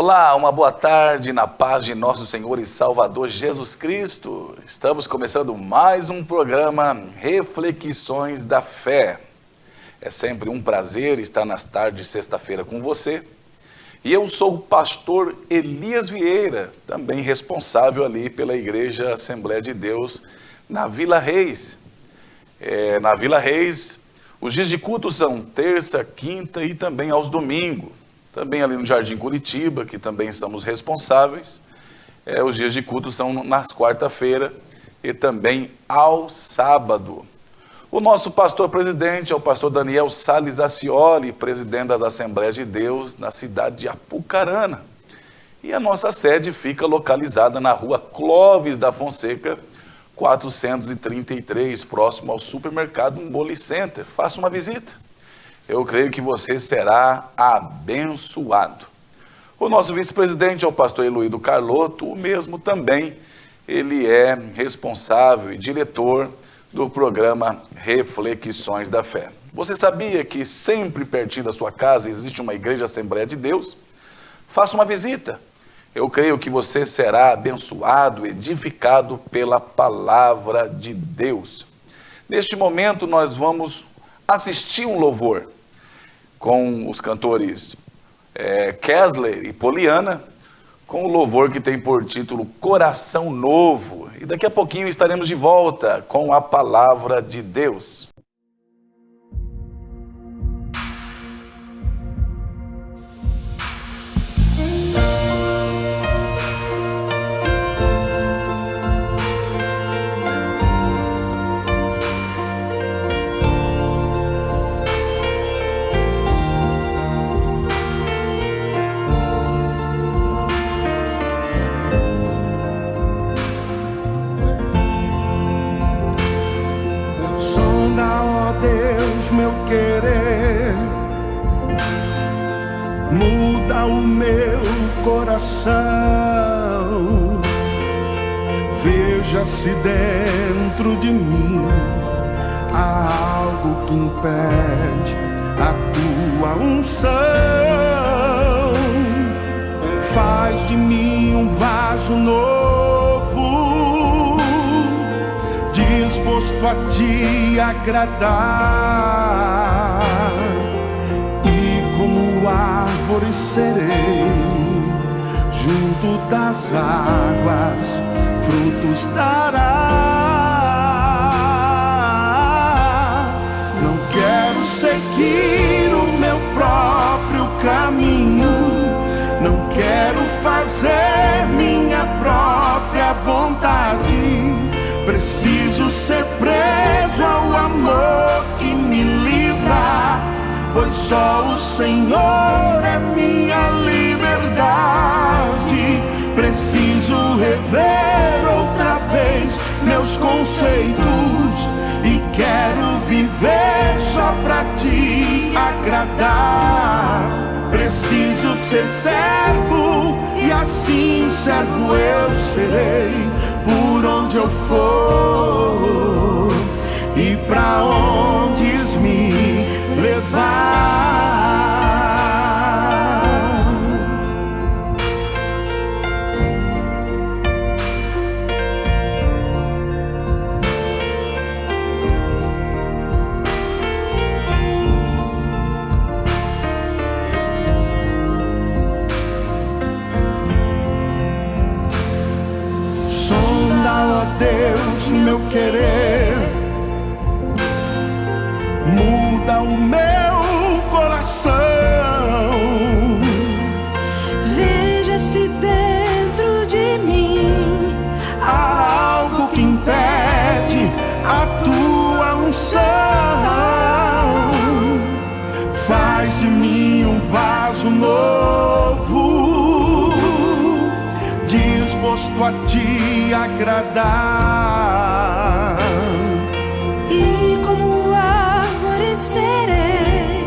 Olá, uma boa tarde na paz de nosso Senhor e Salvador Jesus Cristo. Estamos começando mais um programa Reflexões da Fé. É sempre um prazer estar nas tardes de sexta-feira com você. E eu sou o pastor Elias Vieira, também responsável ali pela Igreja Assembleia de Deus na Vila Reis. Na Vila Reis, os dias de culto são terça, quinta e também aos domingos. Também ali no Jardim Curitiba, que também somos responsáveis. Os dias de culto são nas quarta-feira e também ao sábado. O nosso pastor-presidente é o pastor Daniel Salles Acioli, presidente das Assembleias de Deus na cidade de Apucarana. E a nossa sede fica localizada na rua Clóvis da Fonseca, 433, próximo ao supermercado Mboli Center. Faça uma visita. Eu creio que você será abençoado. O nosso vice-presidente é o pastor Eloído Carlotto, o mesmo também. Ele é responsável e diretor do programa Reflexões da Fé. Você sabia que sempre pertinho da sua casa existe uma igreja Assembleia de Deus? Faça uma visita. Eu creio que você será abençoado, edificado pela palavra de Deus. Neste momento nós vamos assistir um louvor com os cantores Kessler e Poliana, com o louvor que tem por título Coração Novo. E daqui a pouquinho estaremos de volta com a palavra de Deus. Meu querer muda o meu coração. Veja se dentro de mim há algo que impede a tua unção. Faz de mim um vaso novo, disposto a te agradar, e como árvore serei junto das águas, frutos dará. Não quero seguir o meu próprio caminho, não quero fazer minha própria vontade. Preciso ser preso ao amor que me livra, pois só o Senhor é minha liberdade. Preciso rever outra vez meus conceitos e quero viver só pra te agradar. Preciso ser servo e assim servo eu serei, por onde eu for e pra onde me levar. Sonda, ó Deus, meu querer, muda o meu coração. Veja se dentro de mim há algo que impede a tua unção. Faz de mim um vaso novo, disposto a te agradar, e como árvore serei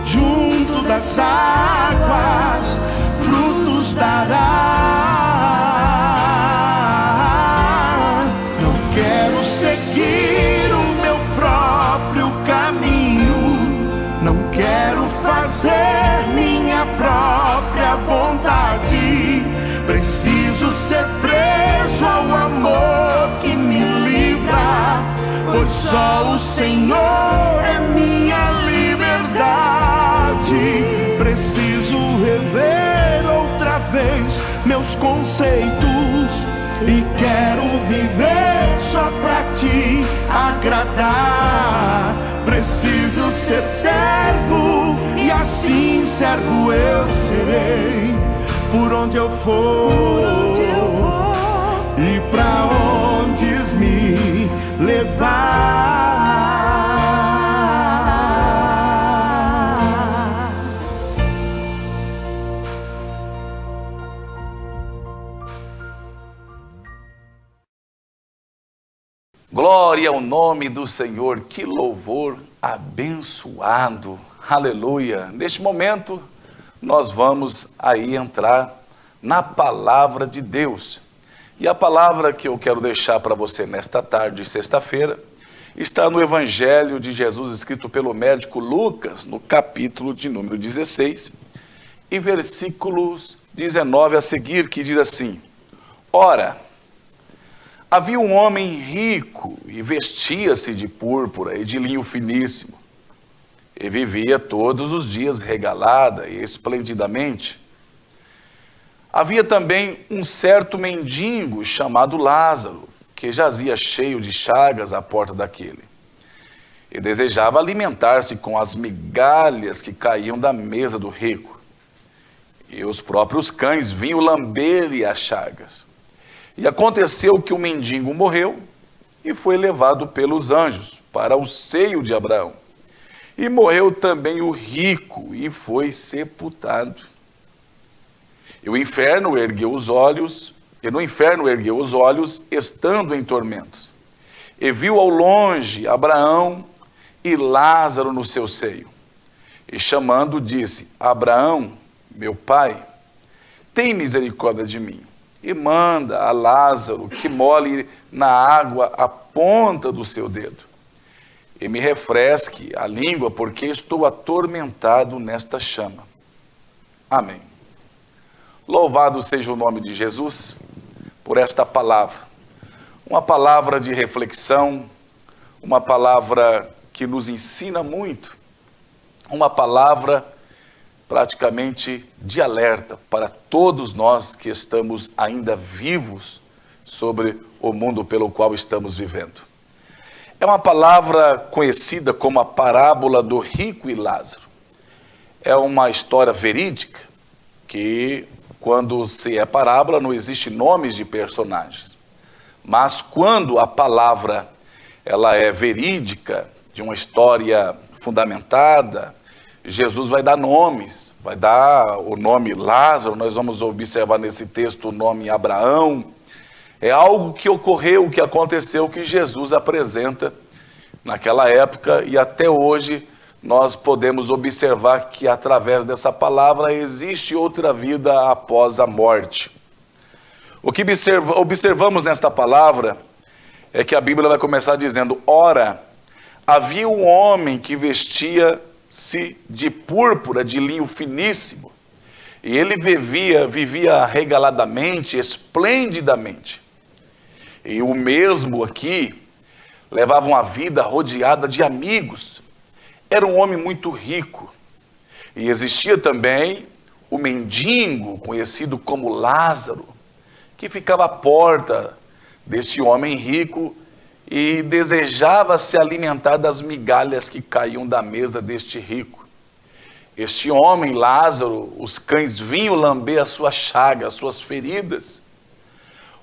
junto das águas, frutos dará. Não quero seguir o meu próprio caminho, não quero fazer minha própria vontade. Preciso ser preso ao amor que me livra, pois só o Senhor é minha liberdade. Preciso rever outra vez meus conceitos e quero viver só pra te agradar. Preciso ser servo e assim servo eu serei, por onde eu for e pra onde me levar. Glória ao nome do Senhor, que louvor abençoado, aleluia. Neste momento, nós vamos aí entrar na palavra de Deus. E a palavra que eu quero deixar para você nesta tarde de sexta-feira está no Evangelho de Jesus, escrito pelo médico Lucas, no capítulo de número 16, e versículos 19 a seguir, que diz assim: Ora, havia um homem rico e vestia-se de púrpura e de linho finíssimo, e vivia todos os dias regalada e esplendidamente. Havia também um certo mendigo chamado Lázaro, que jazia cheio de chagas à porta daquele, e desejava alimentar-se com as migalhas que caíam da mesa do rico. E os próprios cães vinham lamber-lhe as chagas. E aconteceu que o mendigo morreu e foi levado pelos anjos para o seio de Abraão. E morreu também o rico e foi sepultado. E no inferno ergueu os olhos, estando em tormentos. E viu ao longe Abraão e Lázaro no seu seio. E chamando, disse: Abraão, meu pai, tem misericórdia de mim, e manda a Lázaro que molhe na água a ponta do seu dedo, e me refresque a língua, porque estou atormentado nesta chama. Amém. Louvado seja o nome de Jesus por esta palavra. Uma palavra de reflexão, uma palavra que nos ensina muito, uma palavra praticamente de alerta para todos nós que estamos ainda vivos sobre o mundo pelo qual estamos vivendo. É uma palavra conhecida como a parábola do rico e Lázaro. É uma história verídica que, quando se é parábola, não existe nomes de personagens. Mas quando a palavra ela é verídica, de uma história fundamentada, Jesus vai dar nomes, vai dar o nome Lázaro, nós vamos observar nesse texto o nome Abraão. É algo que ocorreu, que aconteceu, que Jesus apresenta naquela época, e até hoje nós podemos observar que através dessa palavra existe outra vida após a morte. O que observamos nesta palavra é que a Bíblia vai começar dizendo: Ora, havia um homem que vestia-se de púrpura, de linho finíssimo, e ele vivia regaladamente, esplendidamente. E o mesmo aqui levava uma vida rodeada de amigos. Era um homem muito rico. E existia também o mendigo, conhecido como Lázaro, que ficava à porta desse homem rico e desejava se alimentar das migalhas que caíam da mesa deste rico. Este homem, Lázaro, os cães vinham lamber a sua chaga, as suas feridas.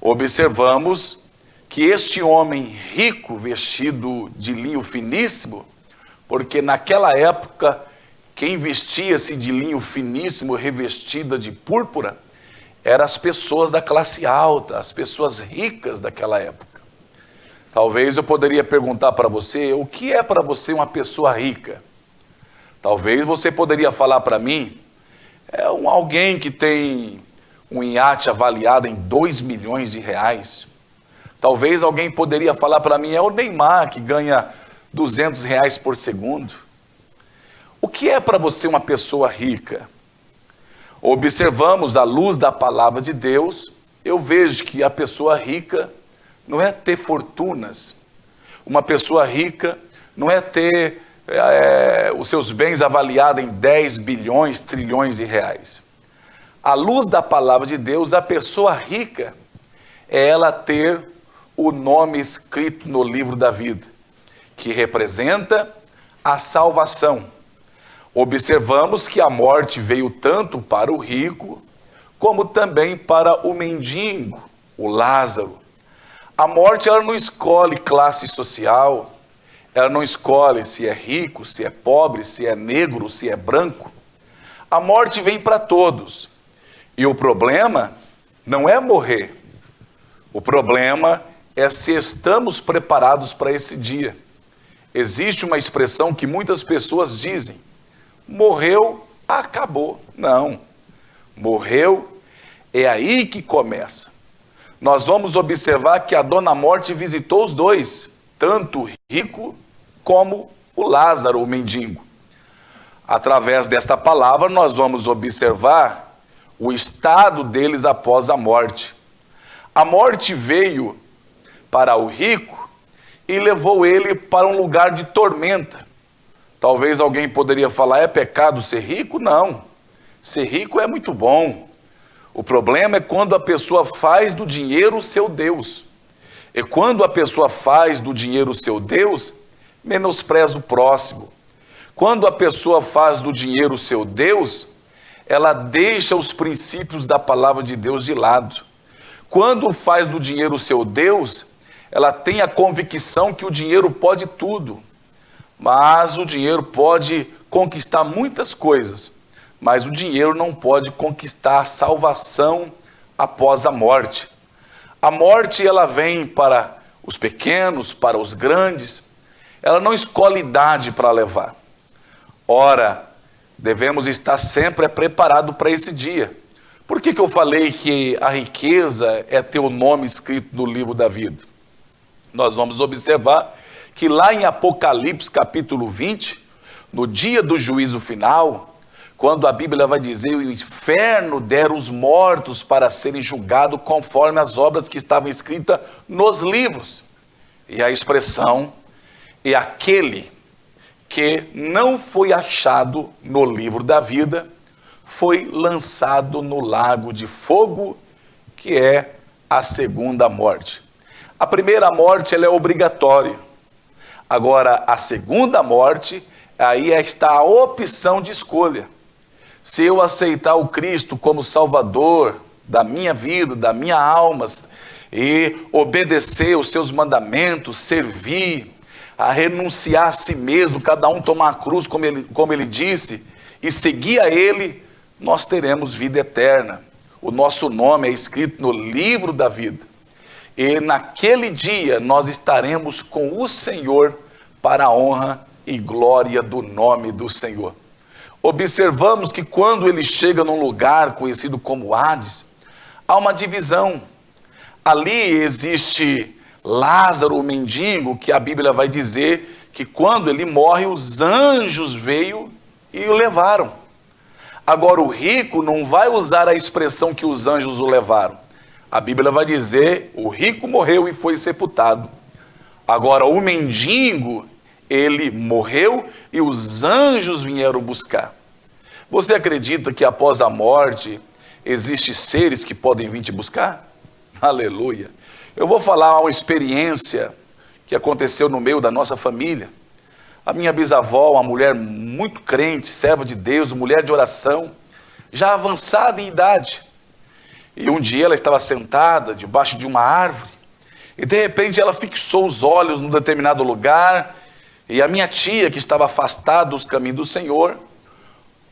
Observamos que este homem rico, vestido de linho finíssimo, porque naquela época, quem vestia-se de linho finíssimo, revestida de púrpura, eram as pessoas da classe alta, as pessoas ricas daquela época. Talvez eu poderia perguntar para você, o que é para você uma pessoa rica? Talvez você poderia falar para mim, alguém que tem um iate avaliado em 2 milhões de reais. Talvez alguém poderia falar para mim, é o Neymar, que ganha 200 reais por segundo. O que é para você uma pessoa rica? Observamos, à luz da palavra de Deus, eu vejo que a pessoa rica não é ter fortunas. Uma pessoa rica não é ter os seus bens avaliados em 10 bilhões, trilhões de reais. À luz da palavra de Deus, a pessoa rica é ela ter o nome escrito no livro da vida, que representa a salvação. Observamos que a morte veio tanto para o rico, como também para o mendigo, o Lázaro. A morte, ela não escolhe classe social, ela não escolhe se é rico, se é pobre, se é negro, se é branco. A morte vem para todos. E o problema não é morrer. O problema é se estamos preparados para esse dia. Existe uma expressão que muitas pessoas dizem: morreu, acabou. Não. Morreu, é aí que começa. Nós vamos observar que a Dona Morte visitou os dois, tanto o rico como o Lázaro, o mendigo. Através desta palavra, nós vamos observar o estado deles após a morte. A morte veio para o rico e levou ele para um lugar de tormenta. Talvez alguém poderia falar: é pecado ser rico? Não. Ser rico é muito bom. O problema é quando a pessoa faz do dinheiro o seu Deus. E quando a pessoa faz do dinheiro o seu Deus, menospreza o próximo. Quando a pessoa faz do dinheiro o seu Deus, ela deixa os princípios da palavra de Deus de lado. Quando faz do dinheiro o seu Deus, ela tem a convicção que o dinheiro pode tudo. Mas o dinheiro pode conquistar muitas coisas, mas o dinheiro não pode conquistar a salvação após a morte. A morte, ela vem para os pequenos, para os grandes. Ela não escolhe idade para levar. Ora, devemos estar sempre preparados para esse dia. Por que eu falei que a riqueza é ter o nome escrito no livro da vida? Nós vamos observar que lá em Apocalipse capítulo 20, no dia do juízo final, quando a Bíblia vai dizer: o inferno dera os mortos para serem julgados conforme as obras que estavam escritas nos livros. E a expressão é aquele que não foi achado no livro da vida, foi lançado no lago de fogo, que é a segunda morte. A primeira morte, ela é obrigatória. Agora, a segunda morte, aí está a opção de escolha. Se eu aceitar o Cristo como Salvador da minha vida, da minha alma, e obedecer os seus mandamentos, servir, a renunciar a si mesmo, cada um tomar a cruz, como ele disse, e seguir a ele, nós teremos vida eterna. O nosso nome é escrito no livro da vida. E naquele dia nós estaremos com o Senhor para a honra e glória do nome do Senhor. Observamos que quando ele chega num lugar conhecido como Hades, há uma divisão. Ali existe Lázaro, o mendigo, que a Bíblia vai dizer que quando ele morre, os anjos veio e o levaram. Agora o rico não vai usar a expressão que os anjos o levaram. A Bíblia vai dizer: o rico morreu e foi sepultado. Agora o mendigo, ele morreu e os anjos vieram buscar. Você acredita que após a morte existem seres que podem vir te buscar? Aleluia! Eu vou falar uma experiência que aconteceu no meio da nossa família. A minha bisavó, uma mulher muito crente, serva de Deus, mulher de oração, já avançada em idade. E um dia ela estava sentada debaixo de uma árvore e de repente ela fixou os olhos num determinado lugar. E a minha tia, que estava afastada dos caminhos do Senhor,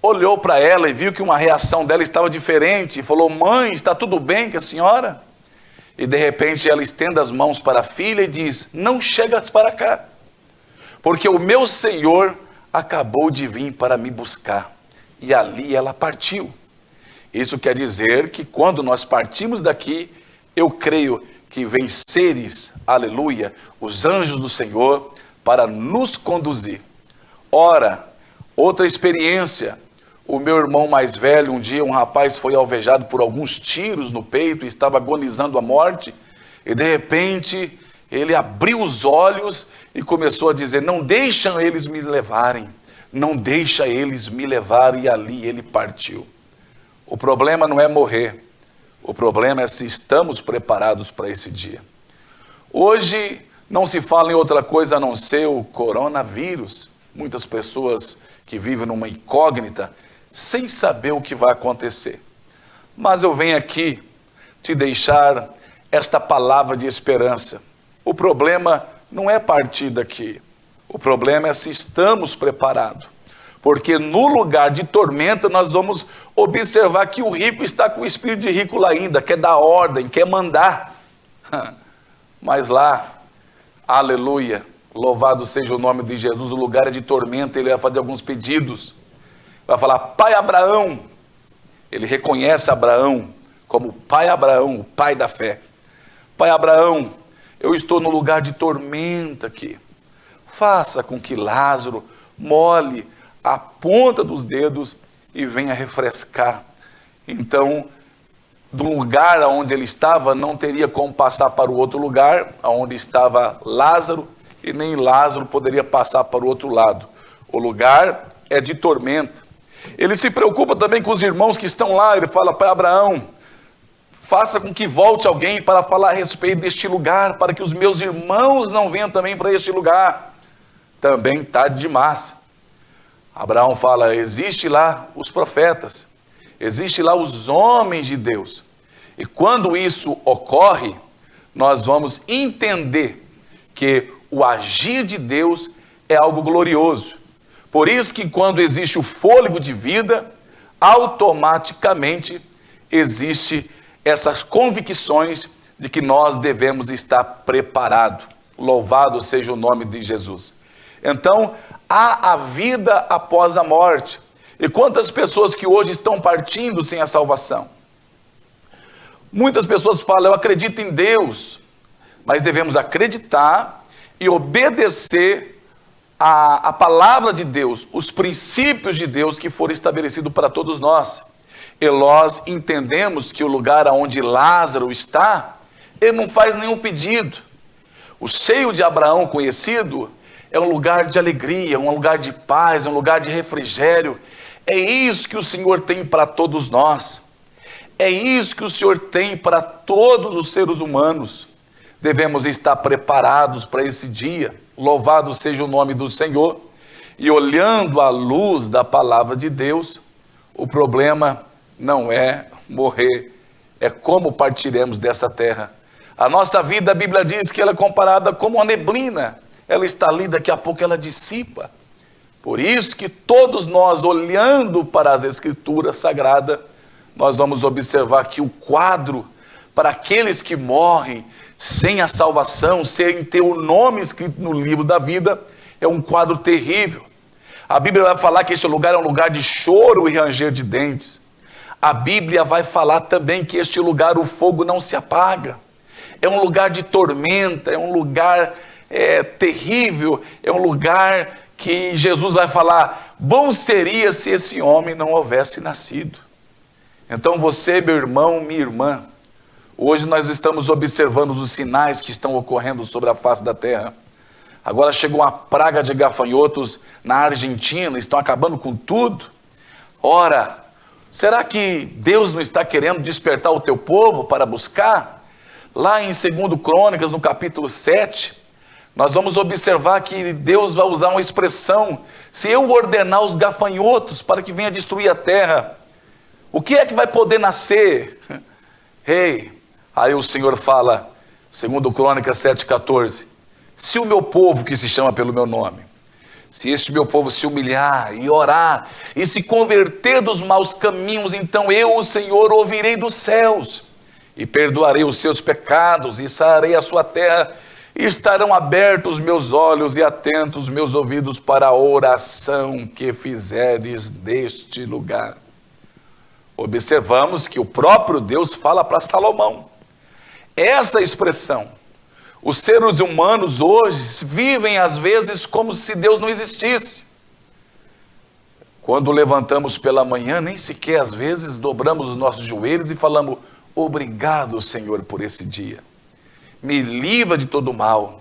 olhou para ela e viu que uma reação dela estava diferente e falou: mãe, está tudo bem com a senhora? E de repente ela estende as mãos para a filha e diz: não chegas para cá, porque o meu Senhor acabou de vir para me buscar. E ali ela partiu. Isso quer dizer que quando nós partimos daqui, eu creio que vem seres, aleluia, os anjos do Senhor, para nos conduzir. Ora, outra experiência, o meu irmão mais velho, um dia um rapaz foi alvejado por alguns tiros no peito e estava agonizando a morte, e de repente ele abriu os olhos e começou a dizer: não deixam eles me levarem, não deixa eles me levarem, e ali ele partiu. O problema não é morrer, o problema é se estamos preparados para esse dia. Hoje não se fala em outra coisa a não ser o coronavírus. Muitas pessoas que vivem numa incógnita, sem saber o que vai acontecer. Mas eu venho aqui te deixar esta palavra de esperança. O problema não é partir daqui. O problema é se estamos preparados. Porque no lugar de tormenta nós vamos observar que o rico está com o espírito de rico lá ainda, quer dar ordem, quer mandar. Mas lá, aleluia, louvado seja o nome de Jesus, o lugar é de tormenta, ele vai fazer alguns pedidos. Vai falar: pai Abraão. Ele reconhece Abraão como pai Abraão, o pai da fé. Pai Abraão, eu estou no lugar de tormenta aqui. Faça com que Lázaro molhe a ponta dos dedos e venha refrescar. Então, do lugar onde ele estava, não teria como passar para o outro lugar, onde estava Lázaro, e nem Lázaro poderia passar para o outro lado. O lugar é de tormenta. Ele se preocupa também com os irmãos que estão lá. Ele fala: pai Abraão, faça com que volte alguém para falar a respeito deste lugar, para que os meus irmãos não venham também para este lugar. Também tarde demais. Abraão fala: existe lá os profetas, existe lá os homens de Deus. E quando isso ocorre, nós vamos entender que o agir de Deus é algo glorioso. Por isso que quando existe o fôlego de vida, automaticamente existe essas convicções de que nós devemos estar preparados. Louvado seja o nome de Jesus. Então, há a vida após a morte. E quantas pessoas que hoje estão partindo sem a salvação? Muitas pessoas falam: eu acredito em Deus, mas devemos acreditar e obedecer a palavra de Deus, os princípios de Deus que foram estabelecidos para todos nós. E nós entendemos que o lugar onde Lázaro está, ele não faz nenhum pedido. O seio de Abraão conhecido é um lugar de alegria, um lugar de paz, um lugar de refrigério. É isso que o Senhor tem para todos nós. É isso que o Senhor tem para todos os seres humanos. Devemos estar preparados para esse dia. Louvado seja o nome do Senhor. E olhando à luz da palavra de Deus, o problema não é morrer, é como partiremos dessa terra. A nossa vida, a Bíblia diz que ela é comparada como uma neblina. Ela está ali, daqui a pouco ela dissipa. Por isso que todos nós, olhando para as Escrituras Sagradas, nós vamos observar que o quadro para aqueles que morrem sem a salvação, sem ter o nome escrito no livro da vida, é um quadro terrível. A Bíblia vai falar que este lugar é um lugar de choro e ranger de dentes. A Bíblia vai falar também que este lugar o fogo não se apaga. É um lugar de tormenta, é um lugar terrível, é um lugar que Jesus vai falar: bom seria se esse homem não houvesse nascido. Então você, meu irmão, minha irmã, hoje nós estamos observando os sinais que estão ocorrendo sobre a face da terra. Agora chegou uma praga de gafanhotos na Argentina, estão acabando com tudo. Ora, será que Deus não está querendo despertar o teu povo para buscar? Lá em 2 Crônicas, no capítulo 7, nós vamos observar que Deus vai usar uma expressão: se eu ordenar os gafanhotos para que venha destruir a terra, o que é que vai poder nascer? Aí o Senhor fala, 2 Crônicas 7,14, se o meu povo que se chama pelo meu nome, se este meu povo se humilhar e orar e se converter dos maus caminhos, então eu, o Senhor, ouvirei dos céus e perdoarei os seus pecados e sararei a sua terra, e estarão abertos os meus olhos e atentos os meus ouvidos para a oração que fizeres neste lugar. Observamos que o próprio Deus fala para Salomão essa expressão. Os seres humanos hoje vivem às vezes como se Deus não existisse. Quando levantamos pela manhã, nem sequer às vezes dobramos os nossos joelhos e falamos: obrigado, Senhor, por esse dia. Me livra de todo mal.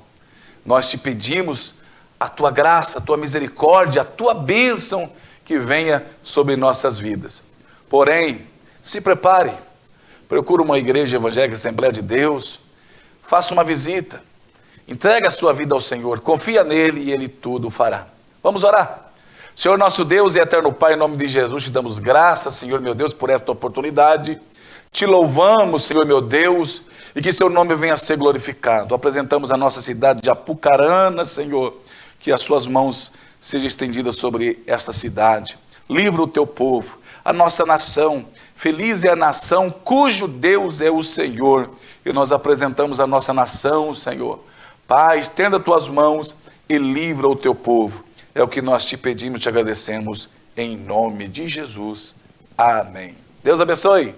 Nós te pedimos a tua graça, a tua misericórdia, a tua bênção que venha sobre nossas vidas. Porém, se prepare, procure uma igreja evangélica, Assembleia de Deus, faça uma visita, entregue a sua vida ao Senhor, confia nele e ele tudo fará. Vamos orar. Senhor nosso Deus e eterno Pai, em nome de Jesus, te damos graças, Senhor meu Deus, por esta oportunidade. Te louvamos, Senhor meu Deus, e que seu nome venha a ser glorificado. Apresentamos a nossa cidade de Apucarana, Senhor, que as suas mãos sejam estendidas sobre esta cidade. Livra o teu povo, a nossa nação. Feliz é a nação cujo Deus é o Senhor. E nós apresentamos a nossa nação, Senhor. Pai, estenda as tuas mãos e livra o teu povo. É o que nós te pedimos, te agradecemos, em nome de Jesus. Amém. Deus abençoe.